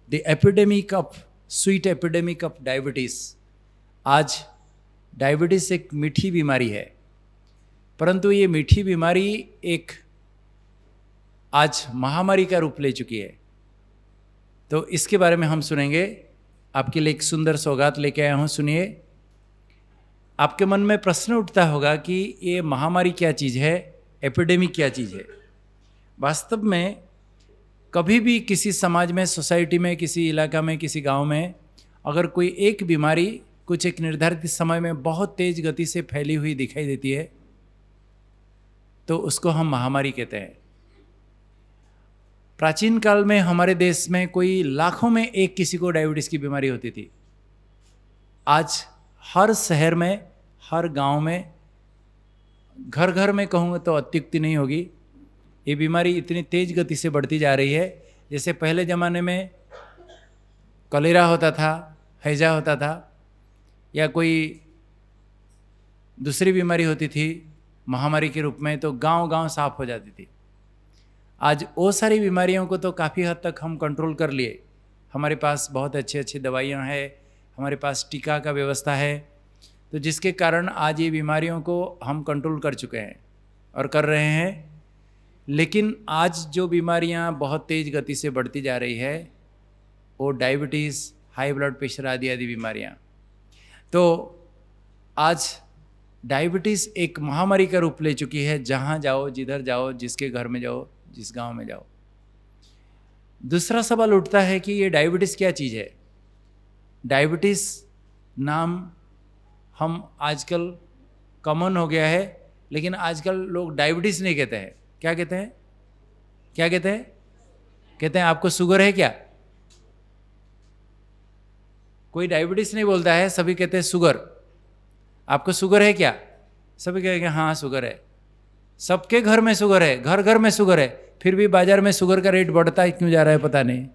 The epidemic of sweet epidemic of diabetes. आज diabetes एक मीठी बीमारी है, परंतु ये मीठी बीमारी एक आज महामारी का रूप ले चुकी है। तो इसके बारे में हम सुनेंगे। आपके लिए एक सुंदर सौगात लेके आया हूँ, सुनिए। आपके मन में प्रश्न उठता होगा कि ये महामारी क्या चीज़ है, एपिडेमिक क्या चीज़ है। वास्तव में कभी भी किसी समाज में, सोसाइटी में, किसी इलाका में, किसी गांव में अगर कोई एक बीमारी कुछ एक निर्धारित समय में बहुत तेज गति से फैली हुई दिखाई देती है तो उसको हम महामारी कहते हैं। प्राचीन काल में हमारे देश में कोई लाखों में एक किसी को डायबिटीज़ की बीमारी होती थी। आज हर शहर में, हर गांव में, घर घर में कहूँगा तो अत्युक्ति नहीं होगी, ये बीमारी इतनी तेज गति से बढ़ती जा रही है। जैसे पहले ज़माने में कलेरा होता था, हैजा होता था, या कोई दूसरी बीमारी होती थी महामारी के रूप में, तो गांव-गांव साफ हो जाती थी। आज वो सारी बीमारियों को तो काफ़ी हद तक हम कंट्रोल कर लिए। हमारे पास बहुत अच्छी अच्छी दवाइयाँ हैं, हमारे पास टीका का व्यवस्था है, तो जिसके कारण आज ये बीमारियों को हम कंट्रोल कर चुके हैं और कर रहे हैं। लेकिन आज जो बीमारियां बहुत तेज़ गति से बढ़ती जा रही है वो डायबिटीज़, हाई ब्लड प्रेशर आदि आदि बीमारियां। तो आज डायबिटीज़ एक महामारी का रूप ले चुकी है। जहां जाओ, जिधर जाओ, जिसके घर में जाओ, जिस गांव में जाओ। दूसरा सवाल उठता है कि ये डायबिटीज़ क्या चीज़ है। डायबिटीज़ नाम हम आजकल कॉमन हो गया है, लेकिन आजकल लोग डायबिटीज़ नहीं कहते हैं। क्या कहते हैं? क्या कहते हैं? कहते हैं आपको शुगर है क्या? कोई डायबिटीज़ नहीं बोलता है, सभी कहते हैं शुगर। आपको शुगर है क्या? सभी कहेंगे हाँ शुगर है। सबके घर में शुगर है, घर घर में शुगर है, फिर भी बाजार में शुगर का रेट बढ़ता है क्यों जा रहा है पता नहीं।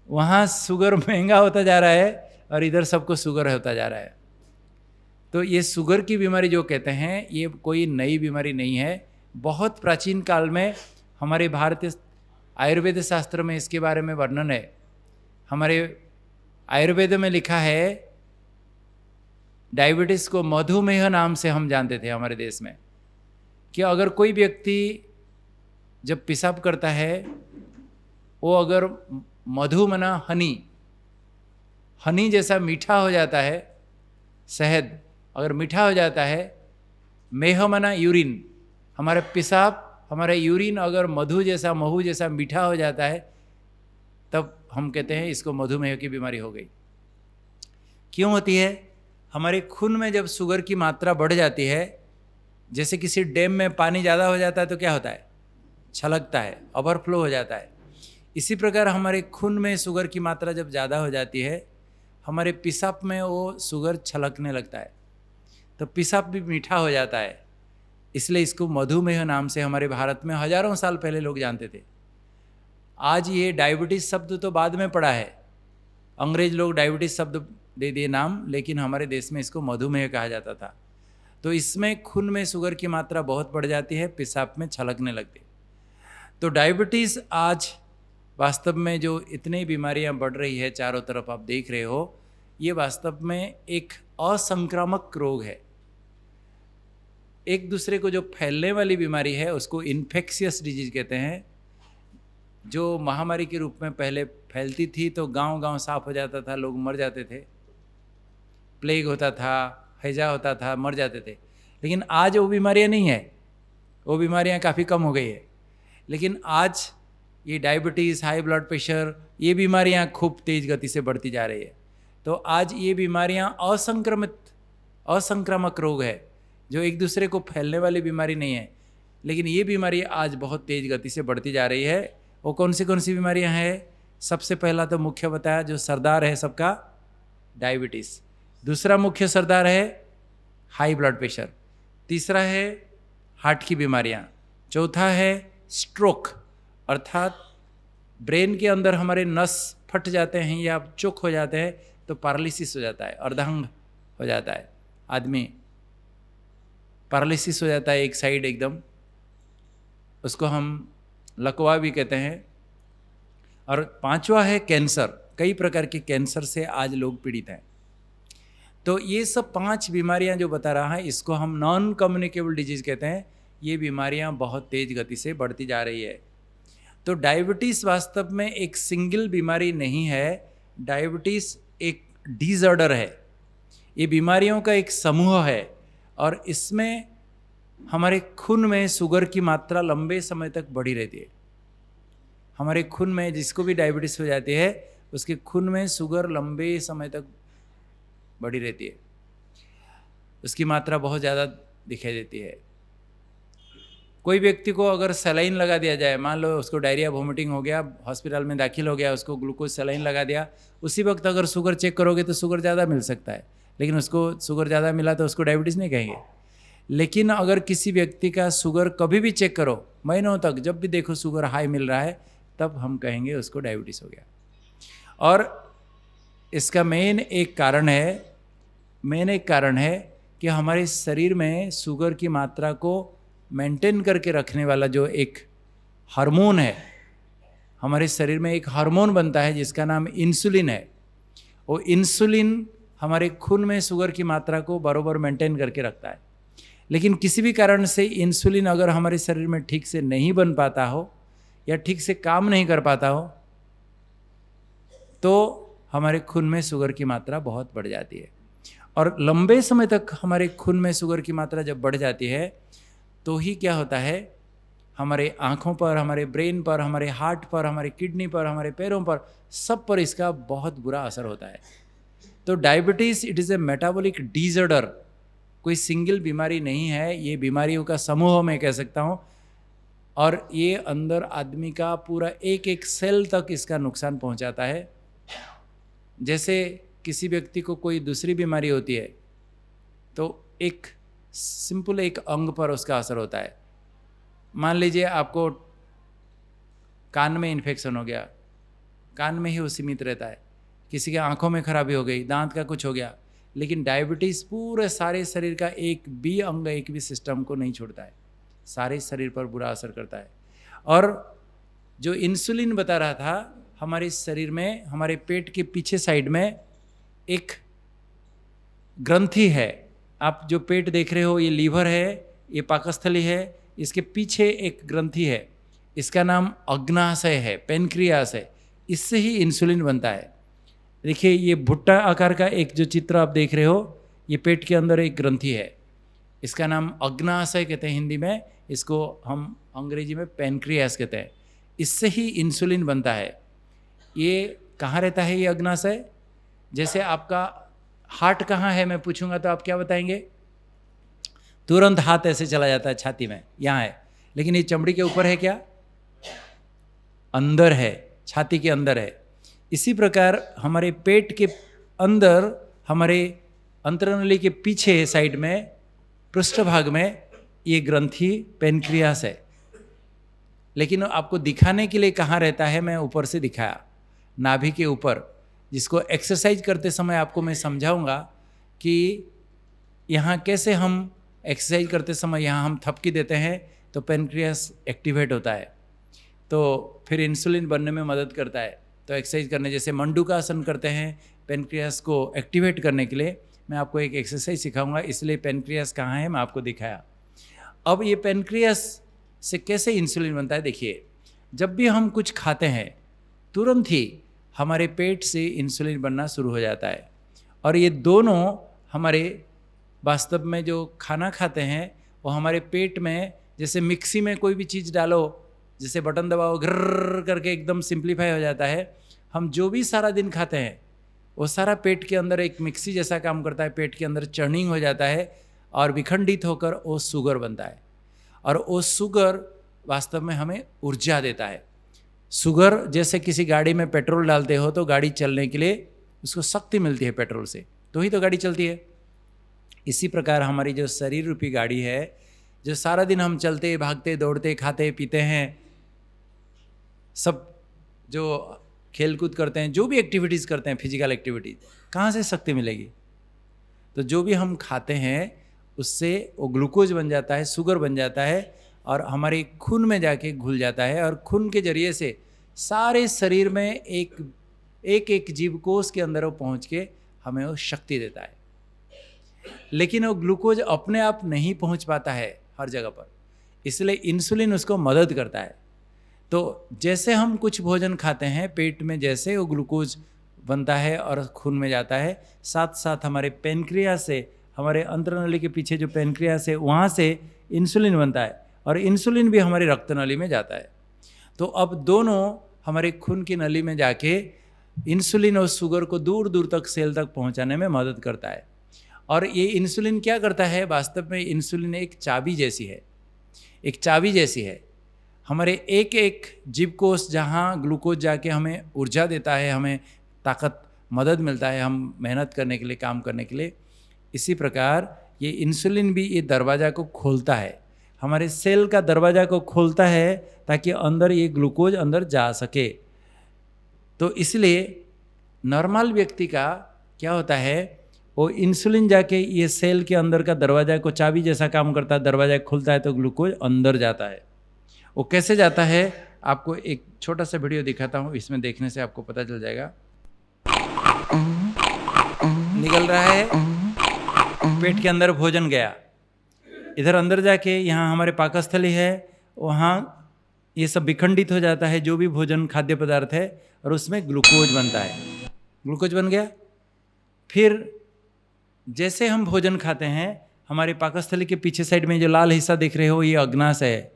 वहाँ शुगर महंगा होता जा रहा है और इधर सबको शुगर होता जा रहा है। तो ये शुगर की बीमारी जो कहते हैं ये कोई नई बीमारी नहीं है। बहुत प्राचीन काल में हमारे भारतीय आयुर्वेद शास्त्र में इसके बारे में वर्णन है। हमारे आयुर्वेद में लिखा है, डायबिटीज़ को मधुमेह नाम से हम जानते थे हमारे देश में, कि अगर कोई व्यक्ति जब पेशाब करता है वो अगर मधु मना हनी जैसा मीठा हो जाता है, शहद अगर मीठा हो जाता है, मेह मना यूरिन, हमारे पेशाब, हमारे यूरिन अगर महू जैसा मीठा हो जाता है, तब हम कहते हैं इसको मधुमेह की बीमारी हो गई। क्यों होती है? हमारे खून में जब शुगर की मात्रा बढ़ जाती है, जैसे किसी डैम में पानी ज़्यादा हो जाता है तो क्या होता है? छलकता है, ओवरफ्लो हो जाता है। इसी प्रकार हमारे खून में शुगर की मात्रा जब ज़्यादा हो जाती है, हमारे पेशाब में वो शुगर छलकने लगता है, तो पेशाब भी मीठा हो जाता है। इसलिए इसको मधुमेह नाम से हमारे भारत में हजारों साल पहले लोग जानते थे। आज ये डायबिटीज़ शब्द तो बाद में पड़ा है, अंग्रेज लोग डायबिटीज़ शब्द दे दिए नाम, लेकिन हमारे देश में इसको मधुमेह कहा जाता था। तो इसमें खून में शुगर की मात्रा बहुत बढ़ जाती है, पेशाब में छलकने लगती है। तो डायबिटीज़ आज वास्तव में जो इतनी बीमारियां बढ़ रही है चारों तरफ आप देख रहे हो, ये वास्तव में एक असंक्रामक रोग है। एक दूसरे को जो फैलने वाली बीमारी है उसको इन्फेक्शियस डिजीज कहते हैं। जो महामारी के रूप में पहले फैलती थी तो गांव-गांव साफ हो जाता था, लोग मर जाते थे, प्लेग होता था, हैजा होता था, मर जाते थे। लेकिन आज वो बीमारियां नहीं है, वो बीमारियां काफ़ी कम हो गई है। लेकिन आज ये डायबिटीज़, हाई ब्लड प्रेशर, ये बीमारियां खूब तेज़ गति से बढ़ती जा रही है। तो आज ये बीमारियां असंक्रामक रोग है, जो एक दूसरे को फैलने वाली बीमारी नहीं है। लेकिन ये बीमारी आज बहुत तेज़ गति से बढ़ती जा रही है। वो कौन सी बीमारियां हैं? सबसे पहला तो मुख्य बताया, जो सरदार है सबका, डायबिटीज़। दूसरा मुख्य सरदार है हाई ब्लड प्रेशर। तीसरा है हार्ट की बीमारियां। चौथा है स्ट्रोक, अर्थात ब्रेन के अंदर हमारे नस फट जाते हैं या चोक हो जाते हैं तो पैरालिसिस हो जाता है, अर्धांग हो जाता है, आदमी पैरालिसिस हो जाता है एक साइड एकदम, उसको हम लकवा भी कहते हैं। और पांचवा है कैंसर। कई प्रकार के कैंसर से आज लोग पीड़ित हैं। तो ये सब 5 बीमारियां जो बता रहा है, इसको हम नॉन कम्युनिकेबल डिजीज कहते हैं। ये बीमारियां बहुत तेज गति से बढ़ती जा रही है। तो डायबिटीज़ वास्तव में एक सिंगल बीमारी नहीं है, डायबिटीज़ एक डिसऑर्डर है। ये बीमारियों का एक समूह है और इसमें हमारे खून में शुगर की मात्रा लंबे समय तक बढ़ी रहती है। हमारे खून में जिसको भी डायबिटीज़ हो जाती है, उसके खून में शुगर लंबे समय तक बढ़ी रहती है, उसकी मात्रा बहुत ज़्यादा दिखाई देती है। कोई व्यक्ति को अगर सलाइन लगा दिया जाए, मान लो उसको डायरिया वोमिटिंग हो गया, हॉस्पिटल में दाखिल हो गया, उसको ग्लूकोज सलाइन लगा दिया, उसी वक्त अगर शुगर चेक करोगे तो शुगर ज़्यादा मिल सकता है, लेकिन उसको शुगर ज़्यादा मिला तो उसको डायबिटीज़ नहीं कहेंगे। लेकिन अगर किसी व्यक्ति का शुगर कभी भी चेक करो, महीनों तक जब भी देखो शुगर हाई मिल रहा है, तब हम कहेंगे उसको डायबिटीज़ हो गया। और इसका मेन एक कारण है कि हमारे शरीर में शुगर की मात्रा को मेंटेन करके रखने वाला जो एक हार्मोन है, हमारे शरीर में एक हार्मोन बनता है जिसका नाम इंसुलिन है। वो इंसुलिन हमारे खून में शुगर की मात्रा को बराबर मेंटेन करके रखता है। लेकिन किसी भी कारण से इंसुलिन अगर हमारे शरीर में ठीक से नहीं बन पाता हो या ठीक से काम नहीं कर पाता हो, तो हमारे खून में शुगर की मात्रा बहुत बढ़ जाती है। और लंबे समय तक हमारे खून में शुगर की मात्रा जब बढ़ जाती है, तो ही क्या होता है, हमारे आँखों पर, हमारे ब्रेन पर, हमारे हार्ट पर, हमारे किडनी पर, हमारे पैरों पर, सब पर इसका बहुत बुरा असर होता है। तो diabetes it is a metabolic disorder, कोई सिंगल बीमारी नहीं है, ये बीमारियों का समूह मैं कह सकता हूँ। और ये अंदर आदमी का पूरा एक एक सेल तक इसका नुकसान पहुँचाता है। जैसे किसी व्यक्ति को कोई दूसरी बीमारी होती है तो एक सिंपल एक अंग पर उसका असर होता है। मान लीजिए आपको कान में इन्फेक्शन हो गया, कान में ही वो सीमित रहता है। किसी के आंखों में खराबी हो गई, दांत का कुछ हो गया, लेकिन डायबिटीज़ पूरे सारे शरीर का एक भी अंग, एक भी सिस्टम को नहीं छोड़ता है, सारे शरीर पर बुरा असर करता है। और जो इंसुलिन बता रहा था, हमारे शरीर में, हमारे पेट के पीछे साइड में एक ग्रंथि है। आप जो पेट देख रहे हो, ये लीवर है, ये पाकस्थली है, इसके पीछे एक ग्रंथि है, इसका नाम अग्नाशय है, पेनक्रियास है। इससे ही इंसुलिन बनता है। देखिए ये भुट्टा आकार का एक जो चित्र आप देख रहे हो, ये पेट के अंदर एक ग्रंथि है, इसका नाम अग्नाशय कहते हैं हिंदी में, इसको हम अंग्रेजी में पेनक्रियास कहते हैं। इससे ही इंसुलिन बनता है। ये कहाँ रहता है ये अग्नाशय? जैसे आपका हार्ट कहाँ है मैं पूछूंगा तो आप क्या बताएंगे? तुरंत हाथ ऐसे चला जाता है छाती में, यहाँ है। लेकिन ये चमड़ी के ऊपर है क्या? अंदर है, छाती के अंदर है। इसी प्रकार हमारे पेट के अंदर, हमारे अंतरनली के पीछे साइड में, पृष्ठभाग में ये ग्रंथि पेनक्रियास है। लेकिन आपको दिखाने के लिए कहाँ रहता है मैं ऊपर से दिखाया, नाभि के ऊपर, जिसको एक्सरसाइज करते समय आपको मैं समझाऊंगा कि यहाँ कैसे हम एक्सरसाइज करते समय यहाँ हम थपकी देते हैं तो पेनक्रियास एक्टिवेट होता है, तो फिर इंसुलिन बनने में मदद करता है। तो एक्सरसाइज करने, जैसे मंडूकासन करते हैं पेनक्रियास को एक्टिवेट करने के लिए, मैं आपको एक एक्सरसाइज सिखाऊंगा, इसलिए पेनक्रियास कहाँ है मैं आपको दिखाया। अब ये पेनक्रियास से कैसे इंसुलिन बनता है देखिए। जब भी हम कुछ खाते हैं तुरंत ही हमारे पेट से इंसुलिन बनना शुरू हो जाता है। और ये दोनों हमारे वास्तव में जो खाना खाते हैं वो हमारे पेट में, जैसे मिक्सी में कोई भी चीज़ डालो, जैसे बटन दबाओ ग्रर करके एकदम सिंप्लीफाई हो जाता है। हम जो भी सारा दिन खाते हैं वो सारा पेट के अंदर एक मिक्सी जैसा काम करता है, पेट के अंदर चर्निंग हो जाता है और विखंडित होकर वो शुगर बनता है। और वो शुगर वास्तव में हमें ऊर्जा देता है। शुगर जैसे किसी गाड़ी में पेट्रोल डालते हो तो गाड़ी चलने के लिए उसको शक्ति मिलती है पेट्रोल से, तो ही तो गाड़ी चलती है। इसी प्रकार हमारी जो शरीर रूपी गाड़ी है, जो सारा दिन हम चलते भागते दौड़ते खाते पीते हैं, सब जो खेलकूद करते हैं, जो भी एक्टिविटीज़ करते हैं, फिजिकल एक्टिविटीज़, कहाँ से शक्ति मिलेगी? तो जो भी हम खाते हैं उससे वो ग्लूकोज बन जाता है, शुगर बन जाता है और हमारे खून में जाके घुल जाता है और खून के जरिए से सारे शरीर में एक एक जीवकोश के अंदर वो पहुंच के हमें वो शक्ति देता है। लेकिन वो ग्लूकोज अपने आप नहीं पहुंच पाता है हर जगह पर, इसलिए इंसुलिन उसको मदद करता है। तो जैसे हम कुछ भोजन खाते हैं, पेट में जैसे वो ग्लूकोज बनता है और खून में जाता है, साथ साथ हमारे पेनक्रियास से, हमारे अंतरनली के पीछे जो पेनक्रियास है वहाँ से इंसुलिन बनता है और इंसुलिन भी हमारी रक्तनली में जाता है। तो अब दोनों हमारे खून की नली में जाके इंसुलिन और शुगर को दूर दूर तक सेल तक पहुँचाने में मदद करता है। और ये इंसुलिन क्या करता है, वास्तव में इंसुलिन एक चाबी जैसी है, एक चाबी जैसी है। हमारे एक एक जीवकोश जहाँ ग्लूकोज जाके हमें ऊर्जा देता है, हमें ताकत मदद मिलता है हम मेहनत करने के लिए, काम करने के लिए, इसी प्रकार ये इंसुलिन भी ये दरवाज़ा को खोलता है, हमारे सेल का दरवाज़ा को खोलता है ताकि अंदर ये ग्लूकोज अंदर जा सके। तो इसलिए नॉर्मल व्यक्ति का क्या होता है, वो इंसुलिन जाके ये सेल के अंदर का दरवाज़ा को चाबी जैसा काम करता है, दरवाज़ा खुलता है तो ग्लूकोज अंदर जाता है। वो कैसे जाता है आपको एक छोटा सा वीडियो दिखाता हूँ, इसमें देखने से आपको पता चल जाएगा। निकल रहा है, पेट के अंदर भोजन गया, इधर अंदर जाके यहाँ हमारे पाकस्थली है, वहाँ ये सब विखंडित हो जाता है जो भी भोजन खाद्य पदार्थ है, और उसमें ग्लूकोज बनता है। ग्लूकोज बन गया, फिर जैसे हम भोजन खाते हैं, हमारे पाकस्थली के पीछे साइड में जो लाल हिस्सा देख रहे हो ये अग्नाशय है,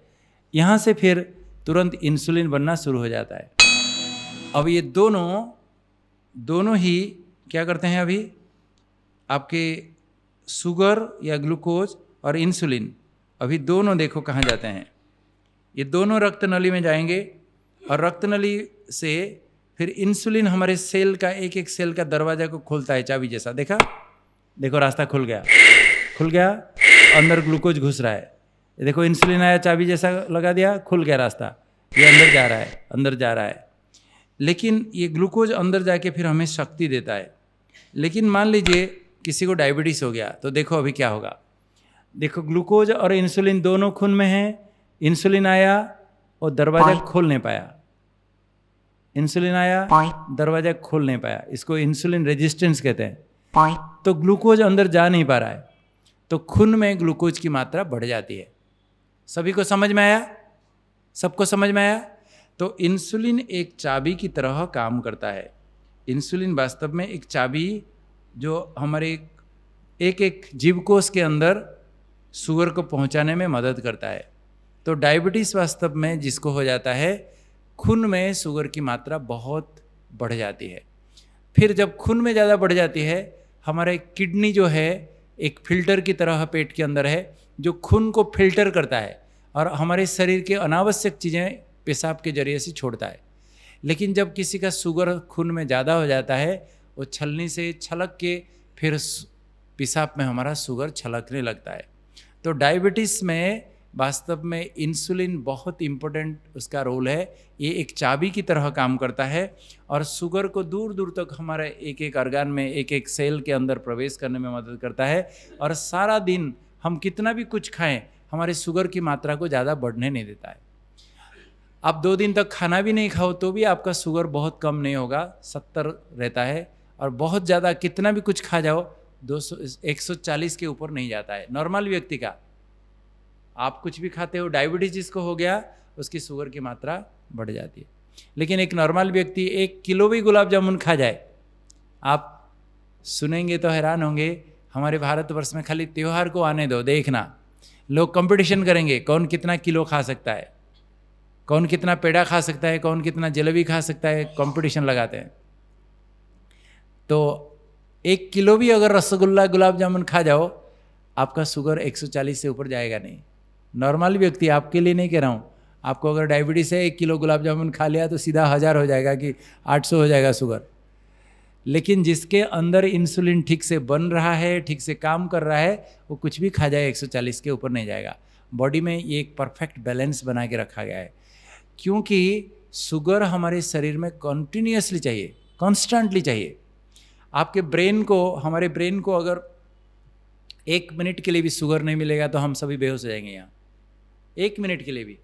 यहाँ से फिर तुरंत इंसुलिन बनना शुरू हो जाता है। अब ये दोनों ही क्या करते हैं, अभी आपके शुगर या ग्लूकोज और इंसुलिन अभी दोनों देखो कहाँ जाते हैं, ये दोनों रक्त नली में जाएंगे और रक्त नली से फिर इंसुलिन हमारे सेल का एक एक सेल का दरवाजा को खोलता है चाबी जैसा। देखा, देखो रास्ता खुल गया, अंदर ग्लूकोज घुस रहा है, देखो इंसुलिन आया, चाबी जैसा लगा दिया, खुल गया रास्ता, ये अंदर जा रहा है। लेकिन ये ग्लूकोज अंदर जाके फिर हमें शक्ति देता है। लेकिन मान लीजिए किसी को डायबिटीज़ हो गया, तो देखो अभी क्या होगा। देखो ग्लूकोज और इंसुलिन दोनों खून में है, इंसुलिन आया और दरवाज़ा खोल नहीं पाया, इंसुलिन आया दरवाज़ा खोल नहीं पाया, इसको इंसुलिन रेजिस्टेंस कहते हैं। तो ग्लूकोज अंदर जा नहीं पा रहा है, तो खून में ग्लूकोज की मात्रा बढ़ जाती है। सभी को समझ में आया? सबको समझ में आया? तो इंसुलिन एक चाबी की तरह काम करता है। इंसुलिन वास्तव में एक चाबी जो हमारे एक एक जीवकोश के अंदर शुगर को पहुंचाने में मदद करता है। तो डायबिटीज़ वास्तव में जिसको हो जाता है, खून में शुगर की मात्रा बहुत बढ़ जाती है। फिर जब खून में ज़्यादा बढ़ जाती है, हमारे किडनी जो है एक फिल्टर की तरह पेट के अंदर है, जो खून को फिल्टर करता है और हमारे शरीर के अनावश्यक चीज़ें पेशाब के जरिए से छोड़ता है। लेकिन जब किसी का शुगर खून में ज़्यादा हो जाता है, वो छलनी से छलक के फिर पेशाब में हमारा शुगर छलकने लगता है। तो डायबिटीज़ में वास्तव में इंसुलिन बहुत इम्पोर्टेंट उसका रोल है। ये एक चाबी की तरह काम करता है और शुगर को दूर दूर तक हमारे एक एक ऑर्गन में, एक एक सेल के अंदर प्रवेश करने में मदद करता है। और सारा दिन हम कितना भी कुछ खाएं, हमारे शुगर की मात्रा को ज़्यादा बढ़ने नहीं देता है। आप 2 दिन तक खाना भी नहीं खाओ तो भी आपका शुगर बहुत कम नहीं होगा, 70 रहता है। और बहुत ज़्यादा कितना भी कुछ खा जाओ 140 के ऊपर नहीं जाता है नॉर्मल व्यक्ति का। आप कुछ भी खाते हो, डायबिटीज जिसको हो गया उसकी शुगर की मात्रा बढ़ जाती है। लेकिन एक नॉर्मल व्यक्ति 1 किलो भी गुलाब जामुन खा जाए, आप सुनेंगे तो हैरान होंगे। हमारे भारतवर्ष में खाली त्यौहार को आने दो, देखना लोग कंपटीशन करेंगे कौन कितना किलो खा सकता है, कौन कितना पेड़ा खा सकता है, कौन कितना जलेबी खा सकता है, कंपटीशन लगाते हैं। तो 1 किलो भी अगर रसगुल्ला गुलाब जामुन खा जाओ, आपका शुगर 140 से ऊपर जाएगा नहीं। नॉर्मल व्यक्ति, आपके लिए नहीं कह रहा हूँ, आपको अगर डायबिटीज़ है 1 किलो गुलाब जामुन खा लिया तो सीधा 1000 हो जाएगा कि 800 हो जाएगा शुगर। लेकिन जिसके अंदर इंसुलिन ठीक से बन रहा है, ठीक से काम कर रहा है, वो कुछ भी खा जाए 140 के ऊपर नहीं जाएगा। बॉडी में ये एक परफेक्ट बैलेंस बना के रखा गया है, क्योंकि शुगर हमारे शरीर में कॉन्टीन्यूसली चाहिए, कॉन्स्टेंटली चाहिए। आपके ब्रेन को, हमारे ब्रेन को अगर 1 मिनट के लिए भी शुगर नहीं मिलेगा तो हम सभी बेहोश हो जाएंगे यहाँ, 1 मिनट के लिए भी।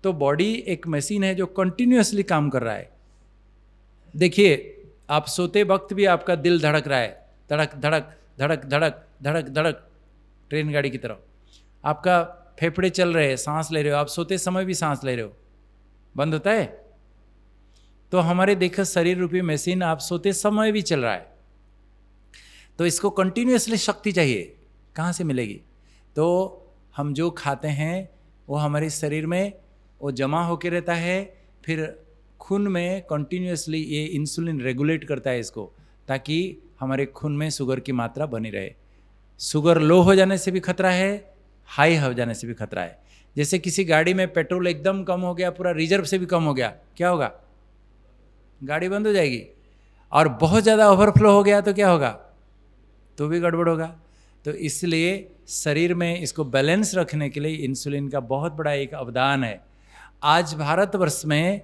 तो बॉडी एक मशीन है जो कंटिन्यूअसली काम कर रहा है। देखिए, आप सोते वक्त भी आपका दिल धड़क रहा है, धड़क धड़क धड़क धड़क धड़क धड़क, ट्रेन गाड़ी की तरह। आपका फेफड़े चल रहे हैं, सांस ले रहे हो, आप सोते समय भी सांस ले रहे हो, बंद होता है? तो हमारे देखो शरीर रूपी मशीन आप सोते समय भी चल रहा है। तो इसको कंटिन्यूअसली शक्ति चाहिए, कहाँ से मिलेगी? तो हम जो खाते हैं वो हमारे शरीर में वो जमा होके रहता है, फिर खून में कंटिन्यूअसली ये इंसुलिन रेगुलेट करता है इसको, ताकि हमारे खून में शुगर की मात्रा बनी रहे। शुगर लो हो जाने से भी खतरा है, हाई हो जाने से भी खतरा है। जैसे किसी गाड़ी में पेट्रोल एकदम कम हो गया, पूरा रिजर्व से भी कम हो गया, क्या होगा? गाड़ी बंद हो जाएगी। और बहुत ज़्यादा ओवरफ्लो हो गया तो क्या होगा? तो भी गड़बड़ होगा। तो इसलिए शरीर में इसको बैलेंस रखने के लिए इंसुलिन का बहुत बड़ा एक अवदान है। आज भारतवर्ष में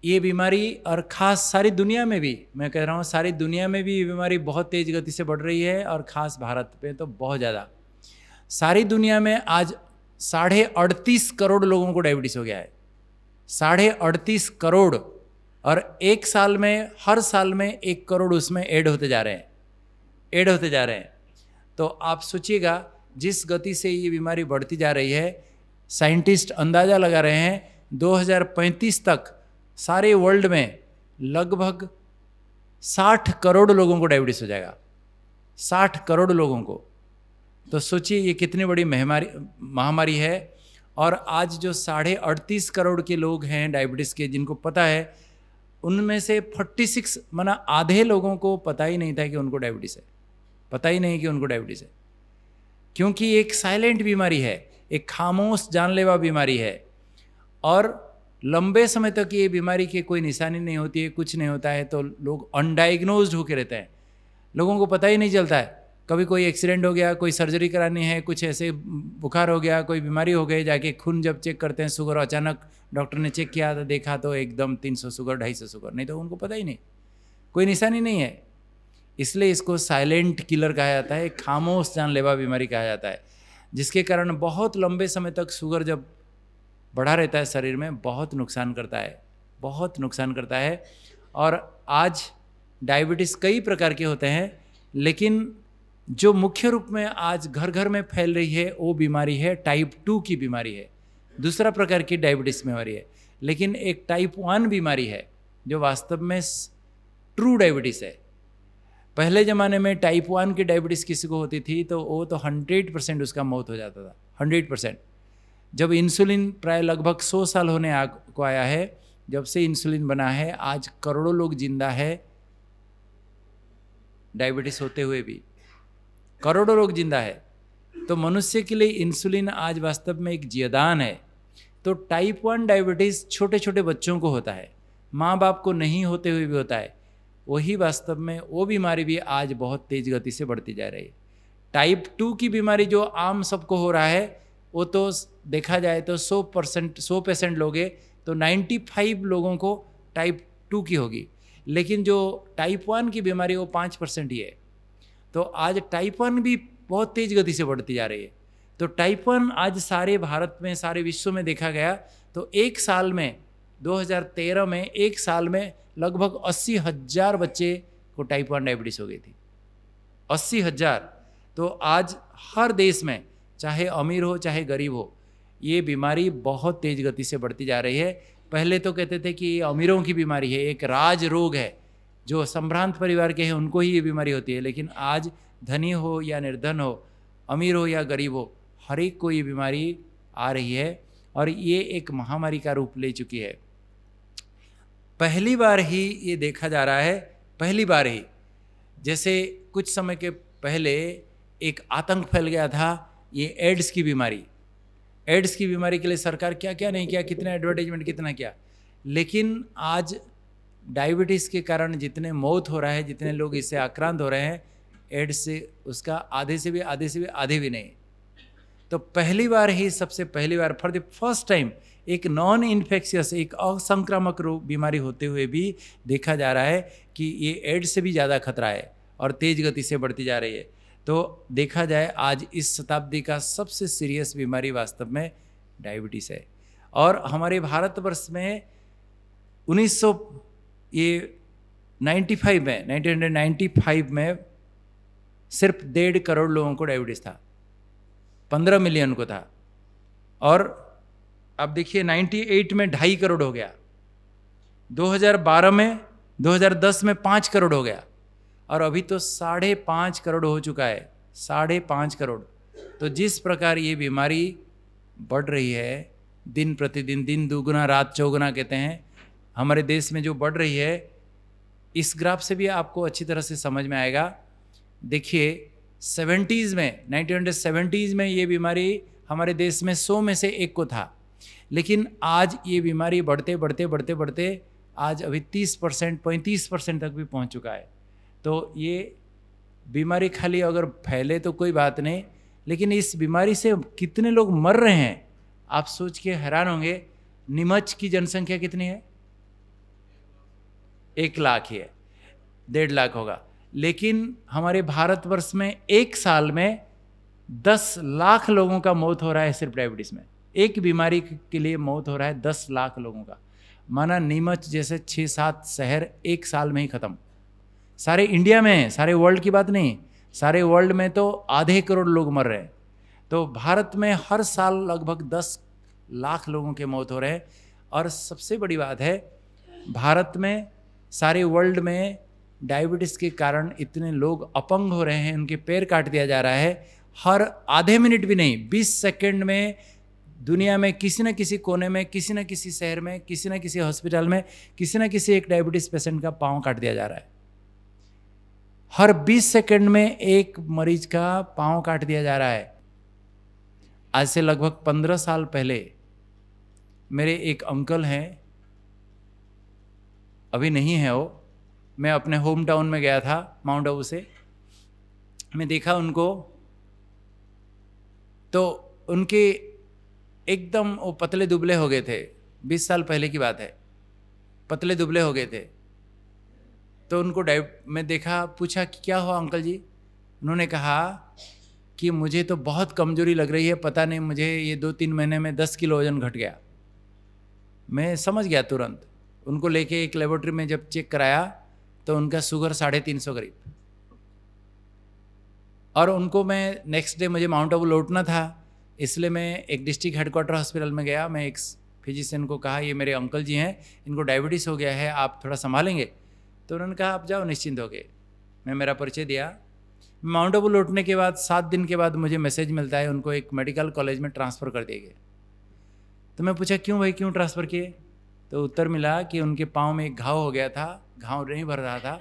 ये बीमारी, और ख़ास सारी दुनिया में भी, मैं कह रहा हूँ सारी दुनिया में भी ये बीमारी बहुत तेज़ गति से बढ़ रही है, और ख़ास भारत पे तो बहुत ज़्यादा। सारी दुनिया में आज 38.5 करोड़ लोगों को डायबिटीज़ हो गया है, 38.5 करोड़। और एक साल में, हर साल में 1 करोड़ उसमें ऐड होते जा रहे हैं। तो आप सोचिएगा, जिस गति से ये बीमारी बढ़ती जा रही है, साइंटिस्ट अंदाज़ा लगा रहे हैं 2035 तक सारे वर्ल्ड में लगभग 60 करोड़ लोगों को डायबिटीज़ हो जाएगा, 60 करोड़ लोगों को। तो सोचिए ये कितनी बड़ी महामारी है। और आज जो 38.5 करोड़ के लोग हैं डायबिटीज़ के, जिनको पता है, उनमें से 46 माना आधे लोगों को पता ही नहीं था कि उनको डायबिटीज़ है, पता ही नहीं कि उनको डायबिटीज़ है। क्योंकि एक साइलेंट बीमारी है, एक खामोश जानलेवा बीमारी है, और लंबे समय तक ये बीमारी की कोई निशानी नहीं होती है, कुछ नहीं होता है, तो लोग अनडायग्नोज्ड होकर रहते हैं, लोगों को पता ही नहीं चलता है। कभी कोई एक्सीडेंट हो गया, कोई सर्जरी करानी है, कुछ ऐसे बुखार हो गया, कोई बीमारी हो गई, जाके खून जब चेक करते हैं, शुगर, अचानक डॉक्टर ने चेक किया तो देखा तो एकदम 300 शुगर, 250 शुगर, नहीं तो उनको पता ही नहीं, कोई निशानी नहीं है। इसलिए इसको साइलेंट किलर कहा जाता है, खामोश जानलेवा बीमारी कहा जाता है, जिसके कारण बहुत लंबे समय तक शुगर जब बढ़ा रहता है शरीर में, बहुत नुकसान करता है। और आज डायबिटीज़ कई प्रकार के होते हैं, लेकिन जो मुख्य रूप में आज घर घर में फैल रही है वो बीमारी है टाइप 2 की बीमारी है, दूसरा प्रकार की डायबिटीज़ बीमारी है। लेकिन एक टाइप 1 बीमारी है जो वास्तव में ट्रू डायबिटीज़ है। पहले ज़माने में टाइप 1 की डायबिटीज़ किसी को होती थी तो वो तो 100% उसका मौत हो जाता था, 100%। जब इंसुलिन प्राय लगभग 100 साल होने को आया है, जब से इंसुलिन बना है, आज करोड़ों लोग जिंदा है डायबिटीज़ होते हुए भी, करोड़ों लोग जिंदा है। तो मनुष्य के लिए इंसुलिन आज वास्तव में एक जीवदान है। तो टाइप 1 डायबिटीज़ छोटे छोटे बच्चों को होता है, माँ बाप को नहीं होते हुए भी होता है। वही वास्तव में वो बीमारी भी आज बहुत तेज़ गति से बढ़ती जा रही है। टाइप 2 की बीमारी जो आम सबको हो रहा है, वो तो देखा जाए तो 100 पेशेंट लोग हैं तो 95 लोगों को टाइप 2 की होगी, लेकिन जो टाइप 1 की बीमारी वो 5% ही है। तो आज टाइप 1 भी बहुत तेज़ गति से बढ़ती जा रही है। तो टाइप 1 आज सारे भारत में, सारे विश्व में देखा गया तो एक साल में, 2013 में एक साल में लगभग 80,000 बच्चे को टाइप 1 डायबिटीज़ हो गई थी, 80,000। तो आज हर देश में, चाहे अमीर हो चाहे गरीब हो, ये बीमारी बहुत तेज़ गति से बढ़ती जा रही है। पहले तो कहते थे कि ये अमीरों की बीमारी है, एक राज रोग है, जो संभ्रांत परिवार के हैं उनको ही ये बीमारी होती है। लेकिन आज धनी हो या निर्धन हो, अमीर हो या गरीब हो, हर एक को ये बीमारी आ रही है, और ये एक महामारी का रूप ले चुकी है। पहली बार ही ये देखा जा रहा है, पहली बार ही। जैसे कुछ समय के पहले एक आतंक फैल गया था, ये एड्स की बीमारी। एड्स की बीमारी के लिए सरकार क्या क्या नहीं किया, कितना एडवर्टाइजमेंट कितना किया, लेकिन आज डायबिटीज़ के कारण जितने मौत हो रहा है, जितने लोग इससे आक्रांत हो रहे हैं, एड्स से उसका आधे भी नहीं। तो पहली बार ही, सबसे पहली बार, फॉर द फर्स्ट टाइम, एक नॉन इन्फेक्शियस, एक असंक्रामक रोग बीमारी होते हुए भी देखा जा रहा है कि ये एड्स से भी ज़्यादा खतरा है और तेज़ गति से बढ़ती जा रही है। तो देखा जाए आज इस शताब्दी का सबसे सीरियस बीमारी वास्तव में डायबिटीज़ है। और हमारे भारतवर्ष में 1995 में सिर्फ 1.5 करोड़ लोगों को डायबिटीज था, 15 मिलियन को था। और अब देखिए 98 में 2.5 करोड़ हो गया, 2012 में 2010 में 5 करोड़ हो गया, और अभी तो 5.5 करोड़ हो चुका है, 5.5 करोड़। तो जिस प्रकार ये बीमारी बढ़ रही है दिन प्रतिदिन, दिन दुगुना रात चौगुना कहते हैं, हमारे देश में जो बढ़ रही है, इस ग्राफ से भी आपको अच्छी तरह से समझ में आएगा। देखिए 70s में, 1970s में ये बीमारी हमारे देश में 100 में से 1 को था, लेकिन आज ये बीमारी बढ़ते बढ़ते बढ़ते बढ़ते आज अभी 30%, 35% तक भी पहुंच चुका है। तो ये बीमारी खाली अगर फैले तो कोई बात नहीं, लेकिन इस बीमारी से कितने लोग मर रहे हैं आप सोच के हैरान होंगे। नीमच की जनसंख्या कितनी है? 1 लाख ही है, 1.5 लाख होगा, लेकिन हमारे भारतवर्ष में एक साल में 10 लाख लोगों का मौत हो रहा है सिर्फ डायबिटीज में। एक बीमारी के लिए मौत हो रहा है 10 लाख लोगों का। माना नीमच जैसे 6-7 शहर एक साल में ही खत्म। सारे इंडिया में, सारे वर्ल्ड की बात नहीं, सारे वर्ल्ड में तो 0.5 करोड़ लोग मर रहे हैं। तो भारत में हर साल लगभग 10 लाख लोगों के मौत हो रहे हैं। और सबसे बड़ी बात है, भारत में, सारे वर्ल्ड में डायबिटीज़ के कारण इतने लोग अपंग हो रहे हैं, उनके पैर काट दिया जा रहा है। हर आधे मिनट भी नहीं, 20 सेकंड में दुनिया में किसी न किसी कोने में, किसी न किसी शहर में, किसी न किसी हॉस्पिटल में, किसी न किसी एक डायबिटीज़ पेशेंट का पाँव काट दिया जा रहा है। हर 20 सेकंड में एक मरीज का पाँव काट दिया जा रहा है। आज से लगभग 15 साल पहले मेरे एक अंकल हैं, अभी नहीं है वो, मैं अपने होम टाउन में गया था माउंट आबू से, मैं देखा उनको, तो उनके एकदम वो पतले दुबले हो गए थे। 20 साल पहले की बात है, पतले दुबले हो गए थे। तो उनको मैं देखा, पूछा कि क्या हुआ अंकल जी? उन्होंने कहा कि मुझे तो बहुत कमजोरी लग रही है, पता नहीं मुझे ये 2-3 महीने में 10 किलो वजन घट गया। मैं समझ गया तुरंत। उनको लेके एक लेबोरेटरी में जब चेक कराया तो उनका शुगर 350 करीब। और उनको मैं नेक्स्ट डे, मुझे माउंट आबू लौटना था, इसलिए मैं एक डिस्ट्रिक्ट हेडक्वार्टर हॉस्पिटल में गया। मैं एक फिजिशियन को कहा, ये मेरे अंकल जी हैं, इनको डायबिटीज़ हो गया है, आप थोड़ा संभालेंगे? तो उन्होंने कहा आप जाओ निश्चिंत हो गए। मैं मेरा परिचय दिया। माउंट आबू लौटने के बाद 7 दिन के बाद मुझे मैसेज मिलता है, उनको एक मेडिकल कॉलेज में ट्रांसफ़र कर दिए गए। तो मैं पूछा क्यों भाई, क्यों ट्रांसफ़र किए? तो उत्तर मिला कि उनके पाँव में एक घाव हो गया था, घाव नहीं भर रहा था,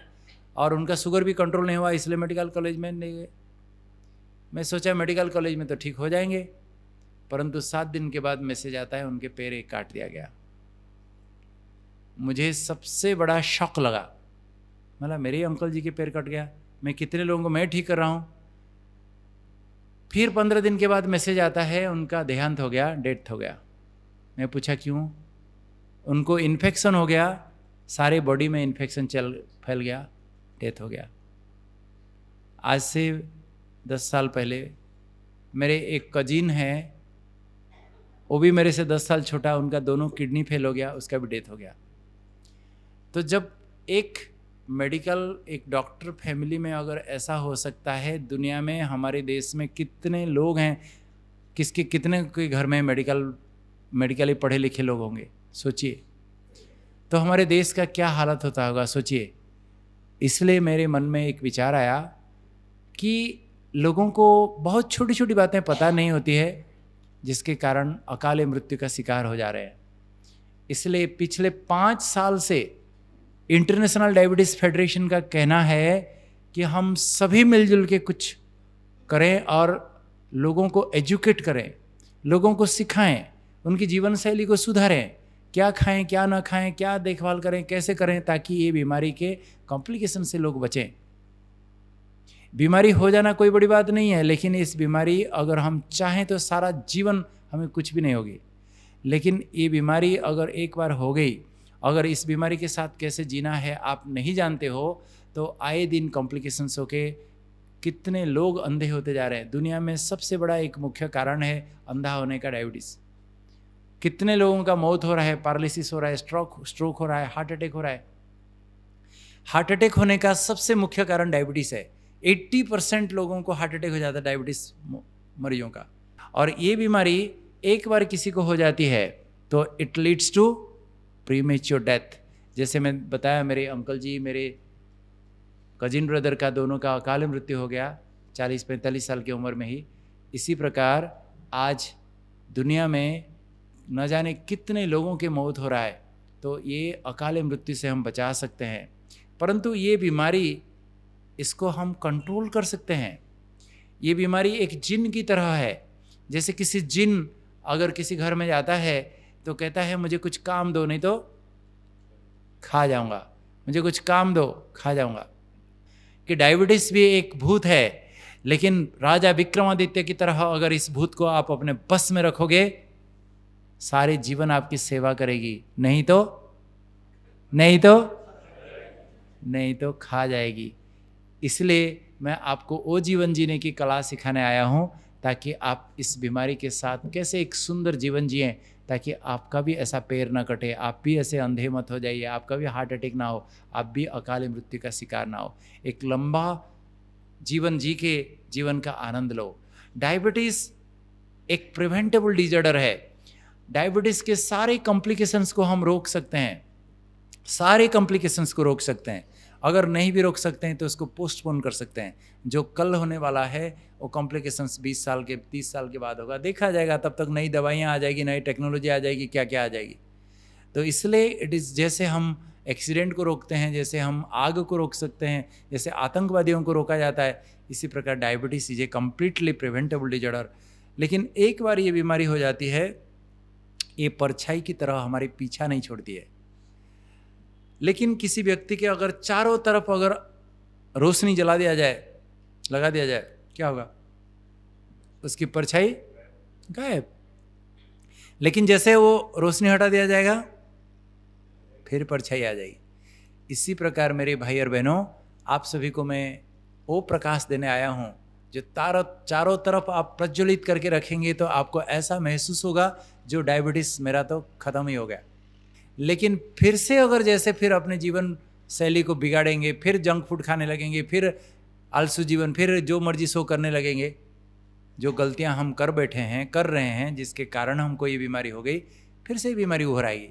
और उनका शुगर भी कंट्रोल नहीं हुआ, इसलिए मेडिकल कॉलेज में नहीं गए। मैं सोचा मेडिकल कॉलेज में तो ठीक हो जाएंगे, परंतु 7 दिन के बाद मैसेज आता है उनके पैर एक काट दिया गया। मुझे सबसे बड़ा शॉक लगा, मतलब मेरे अंकल जी के पैर कट गया, मैं कितने लोगों को मैं ठीक कर रहा हूँ। फिर 15 दिन के बाद मैसेज आता है उनका देहांत हो गया, डेथ हो गया। मैं पूछा क्यों? उनको इन्फेक्शन हो गया, सारे बॉडी में इन्फेक्शन फैल गया, डेथ हो गया। आज से 10 साल पहले मेरे एक कजिन है, वो भी मेरे से 10 साल छोटा, उनका दोनों किडनी फेल हो गया, उसका भी डेथ हो गया। तो जब एक मेडिकल, एक डॉक्टर फैमिली में अगर ऐसा हो सकता है, दुनिया में हमारे देश में कितने लोग हैं, कितने के घर में मेडिकली पढ़े लिखे लोग होंगे, सोचिए। तो हमारे देश का क्या हालत होता होगा, सोचिए। इसलिए मेरे मन में एक विचार आया कि लोगों को बहुत छोटी छोटी बातें पता नहीं होती है, जिसके कारण अकाल मृत्यु का शिकार हो जा रहे हैं। इसलिए पिछले 5 साल से इंटरनेशनल डायबिटीज़ फेडरेशन का कहना है कि हम सभी मिलजुल के कुछ करें और लोगों को एजुकेट करें, लोगों को सिखाएं, उनकी जीवन शैली को सुधारें, क्या खाएं क्या ना खाएं, क्या देखभाल करें, कैसे करें, ताकि ये बीमारी के कॉम्प्लिकेशन से लोग बचें। बीमारी हो जाना कोई बड़ी बात नहीं है, लेकिन इस बीमारी अगर हम चाहें तो सारा जीवन हमें कुछ भी नहीं होगी। लेकिन ये बीमारी अगर एक बार हो गई, अगर इस बीमारी के साथ कैसे जीना है आप नहीं जानते हो, तो आए दिन कॉम्प्लिकेशंस होके कितने लोग अंधे होते जा रहे हैं। दुनिया में सबसे बड़ा एक मुख्य कारण है अंधा होने का डायबिटीज़। कितने लोगों का मौत हो रहा है, पैरालिसिस हो रहा है, स्ट्रोक हो रहा है, हार्ट अटैक हो रहा है। हार्ट अटैक होने का सबसे मुख्य कारण डायबिटीज़ है। 80% लोगों को हार्ट अटैक हो जाता है डायबिटीज़ मरीजों का। और ये बीमारी एक बार किसी को हो जाती है तो it leads to premature death. जैसे मैं बताया, मेरे अंकल जी, मेरे कजिन ब्रदर का, दोनों का अकाल मृत्यु हो गया 40-45 साल की उम्र में ही। इसी प्रकार आज दुनिया में न जाने कितने लोगों की मौत हो रहा है। तो ये अकाल मृत्यु से हम बचा सकते हैं, परंतु ये बीमारी, इसको हम कंट्रोल कर सकते हैं। ये बीमारी एक जिन की तरह है। जैसे किसी जिन अगर किसी घर में जाता है तो कहता है मुझे कुछ काम दो, नहीं तो खा जाऊंगा, मुझे कुछ काम दो, खा जाऊंगा। कि डायबिटीज भी एक भूत है, लेकिन राजा विक्रमादित्य की तरह अगर इस भूत को आप अपने बस में रखोगे, सारे जीवन आपकी सेवा करेगी, नहीं तो खा जाएगी। इसलिए मैं आपको वो जीवन जीने की कला सिखाने आया हूँ, ताकि आप इस बीमारी के साथ कैसे एक सुंदर जीवन जिएं, ताकि आपका भी ऐसा पैर ना कटे, आप भी ऐसे अंधे मत हो जाइए, आपका भी हार्ट अटैक ना हो, आप भी अकाल मृत्यु का शिकार ना हो। एक लंबा जीवन जी के जीवन का आनंद लो। डायबिटीज़ एक प्रिवेंटेबल डिजॉर्डर है। डायबिटीज़ के सारे कॉम्प्लिकेशंस को हम रोक सकते हैं, सारे कॉम्प्लिकेशंस को रोक सकते हैं। अगर नहीं भी रोक सकते हैं तो उसको पोस्टपोन कर सकते हैं। जो कल होने वाला है वो कॉम्प्लिकेशंस 20 साल के 30 साल के बाद होगा, देखा जाएगा। तब तक नई दवाइयाँ आ जाएगी, नई टेक्नोलॉजी आ जाएगी, क्या क्या आ जाएगी। तो इसलिए इट इज़, जैसे हम एक्सीडेंट को रोकते हैं, जैसे हम आग को रोक सकते हैं, जैसे आतंकवादियों को रोका जाता है, इसी प्रकार diabetes is a completely preventable disorder. लेकिन एक बार ये बीमारी हो जाती है, ये परछाई की तरह हमारे पीछा नहीं छोड़ती है। लेकिन किसी व्यक्ति के अगर चारों तरफ अगर रोशनी जला दिया जाए, लगा दिया जाए, क्या होगा? उसकी परछाई गायब। लेकिन जैसे वो रोशनी हटा दिया जाएगा, फिर परछाई आ जाएगी। इसी प्रकार मेरे भाई और बहनों, आप सभी को मैं वो प्रकाश देने आया हूँ जो चारों तरफ आप प्रज्वलित करके रखेंगे तो आपको ऐसा महसूस होगा जो डायबिटीज़ मेरा तो ख़त्म ही हो गया। लेकिन फिर से अगर जैसे फिर अपने जीवन शैली को बिगाड़ेंगे, फिर जंक फूड खाने लगेंगे, फिर आलसू जीवन, फिर जो मर्जी सो करने लगेंगे, जो गलतियां हम कर बैठे हैं, कर रहे हैं, जिसके कारण हमको ये बीमारी हो गई, फिर से ये बीमारी उभर आएगी।